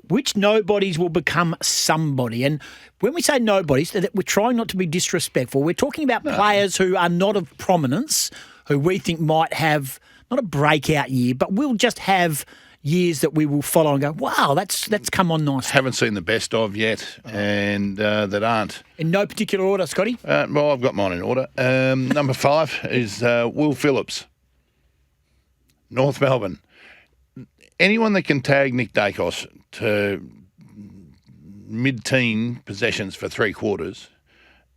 Which nobodies will become somebody? And when we say nobodies, that we're trying not to be disrespectful. We're talking about players who are not of prominence, who we think might have not a breakout year, but will just have years that we will follow and go, wow, that's come on nice. Haven't seen the best of yet, and that aren't. In no particular order, Scotty? Well, I've got mine in order. Number 5 is Will Phillips, North Melbourne. Anyone that can tag Nick Dacos to mid-teen possessions for 3 quarters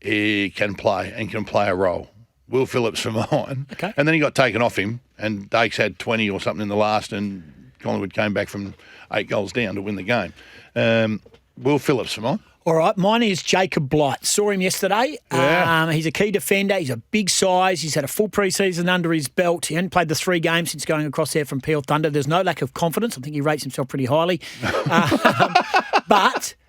can play a role. Will Phillips for mine. Okay. And then he got taken off him, and Dakes had 20 or something in the last, and Collingwood came back from 8 goals down to win the game. Will Phillips for mine. All right, mine is Jacob Blight. Saw him yesterday. Yeah. He's a key defender. He's a big size. He's had a full pre-season under his belt. He only played the 3 games since going across there from Peel Thunder. There's no lack of confidence. I think he rates himself pretty highly.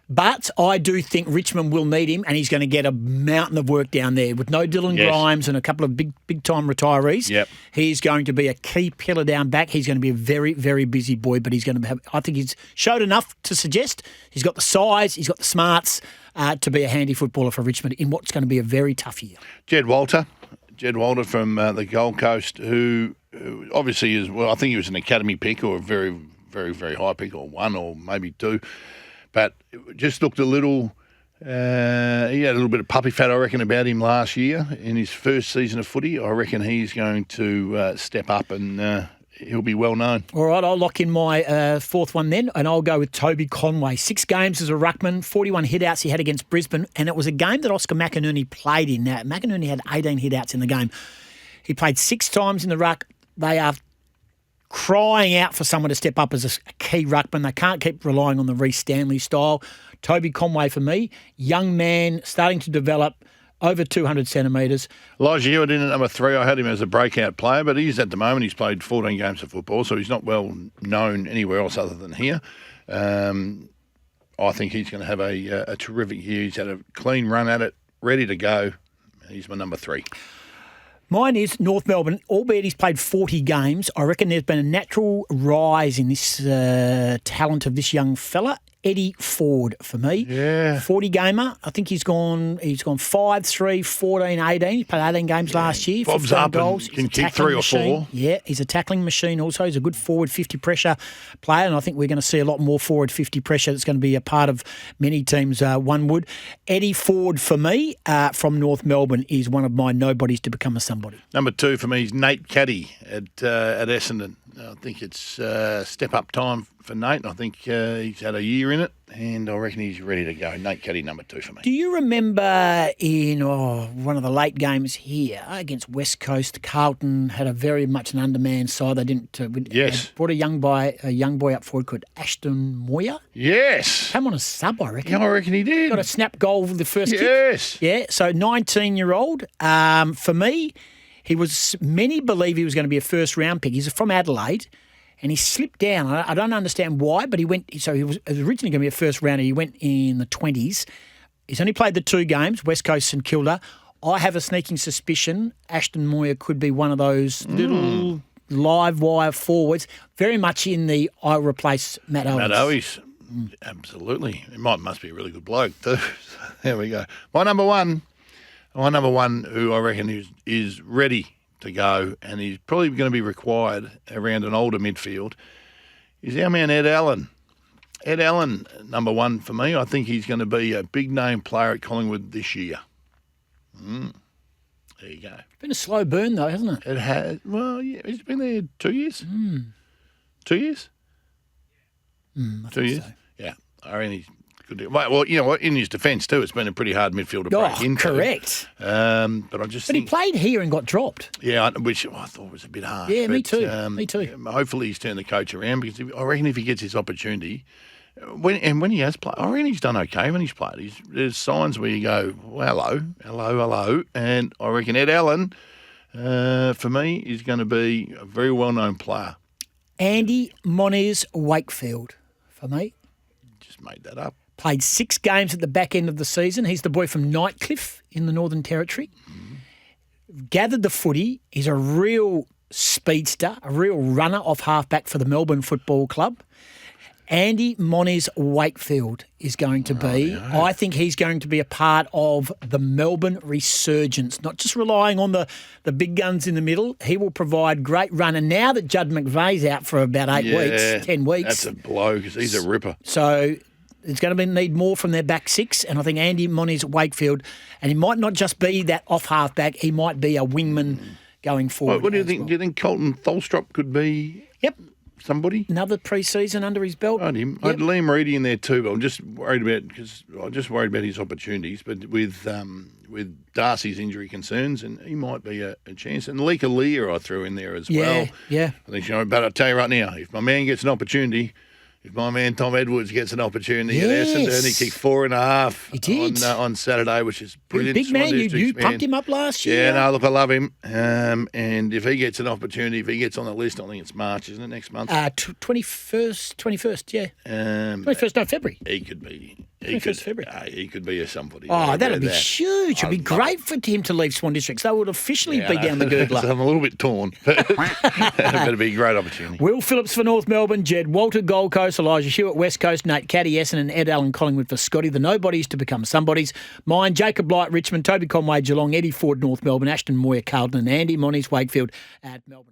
But I do think Richmond will need him, and he's going to get a mountain of work down there with no Dylan Grimes and a couple of big-time retirees. Yep. He's going to be a key pillar down back. He's going to be a very, very busy boy, but he's going to have. I think he's showed enough to suggest he's got the size, he's got the smarts to be a handy footballer for Richmond in what's going to be a very tough year. Jed Walter from the Gold Coast, who obviously is, well, I think he was an academy pick or a very, very, very high pick, or 1 or maybe 2. But just looked a little, he had a little bit of puppy fat, I reckon, about him last year in his first season of footy. I reckon he's going to step up and he'll be well known. All right, I'll lock in my 4th one then, and I'll go with Toby Conway. 6 games as a ruckman, 41 hit-outs he had against Brisbane, and it was a game that Oscar McInerney played in. Now, McInerney had 18 hit-outs in the game. He played 6 times in the ruck. They are crying out for someone to step up as a key ruckman. They can't keep relying on the Reece Stanley style. Toby Conway for me, young man, starting to develop, over 200 centimetres. Elijah Hewitt in at number 3. I had him as a breakout player, but he's at the moment, he's played 14 games of football, so he's not well known anywhere else other than here. I think he's going to have a terrific year. He's had a clean run at it, ready to go. He's my number 3. Mine is North Melbourne, albeit he's played 40 games. I reckon there's been a natural rise in this talent of this young fella. Eddie Ford for me. Yeah. 40 gamer. I think he's gone 5, 3, 14, 18. He played 18 games last year. Bob's up goals. And can kick 3 or 4. Yeah, he's a tackling machine also. He's a good forward 50 pressure player, and I think we're going to see a lot more forward 50 pressure that's going to be a part of many teams, one would. Eddie Ford for me from North Melbourne is one of my nobodies to become a somebody. Number 2 for me is Nate Caddy at Essendon. I think it's step-up time for Nate. I think he's had a year in it, and I reckon he's ready to go. Nate Caddy, number 2 for me. Do you remember in one of the late games here against West Coast, Carlton had a very much an undermanned side. They didn't. Yes. They brought a young boy up forward called Ashton Moyer. Yes. Came on a sub, I reckon. Yeah, I reckon he did. Got a snap goal for the first kick. Yes. Yeah, so 19-year-old. For me, many believe he was going to be a first-round pick. He's from Adelaide, and he slipped down. I don't understand why, but he was originally going to be a first rounder. He went in the 20s. He's only played the 2 games, West Coast St Kilda. I have a sneaking suspicion Ashton Moyer could be one of those little live wire forwards, very much in the I replace Matt Owens. Matt Owens, absolutely. He must be a really good bloke too. There we go. My number one who I reckon is ready to go, and he's probably going to be required around an older midfield, is our man Ed Allen. Ed Allen, number 1 for me. I think he's going to be a big-name player at Collingwood this year. There you go. It's been a slow burn, though, hasn't it? It has. Well, yeah. He's been there 2 years. 2 years? I 2 years? So. Yeah. I reckon he's good. Well, you know what? In his defence, too, it's been a pretty hard midfield to break into. Correct. But he played here and got dropped. Yeah, which I thought was a bit hard. Yeah, me too. Me too. Hopefully he's turned the coach around, because I reckon if he gets his opportunity, when he has played, I reckon he's done okay when he's played. There's signs where you go, well, hello, and I reckon Ed Allen, for me, is going to be a very well-known player. Andy Moniz Wakefield, for me. Just made that up. Played 6 games at the back end of the season. He's the boy from Nightcliff in the Northern Territory. Gathered the footy. He's a real speedster, a real runner off halfback for the Melbourne Football Club. Andy Moniz Wakefield is going to be. I think he's going to be a part of the Melbourne resurgence, not just relying on the big guns in the middle. He will provide great run. And now that Judd McVeigh's out for about 10 weeks. That's a blow because he's a ripper. So it's going to need more from their back six. And I think Andy Moniz Wakefield, and he might not just be that off half-back, he might be a wingman going forward. What do you think? Well. Do you think Colton Tholstrup could be somebody? Another pre-season under his belt. I'd Liam Reedy in there too, but I'm just worried about his opportunities. But with Darcy's injury concerns, and he might be a chance. And Leka Lear I threw in there as well. Yeah. I think but I'll tell you right now, if my man gets an opportunity. If my man Tom Edwards gets an opportunity at Essendon, he kicked 4.5 he did. On Saturday, which is brilliant. Big man, you pumped him up last year. Yeah, no, look, I love him. And if he gets an opportunity, if he gets on the list, I think it's March, isn't it, next month? 21st, yeah. 21st, no, February. He could be. 21st February. He could be a somebody. Oh, that would be huge. It would be great for him to leave Swan Districts. They would officially be down the gurgler. So I'm a little bit torn. But it'd be a great opportunity. Will Phillips for North Melbourne, Jed Walter Gold Coast, Elijah Hewitt West Coast, Nate Caddy Essendon, and Ed Allen Collingwood for Scotty. The nobodies to become somebodies. Mine, Jacob Blight Richmond, Toby Conway Geelong, Eddie Ford North Melbourne, Ashton Moyer Carlton, and Andy Moniz Wakefield at Melbourne.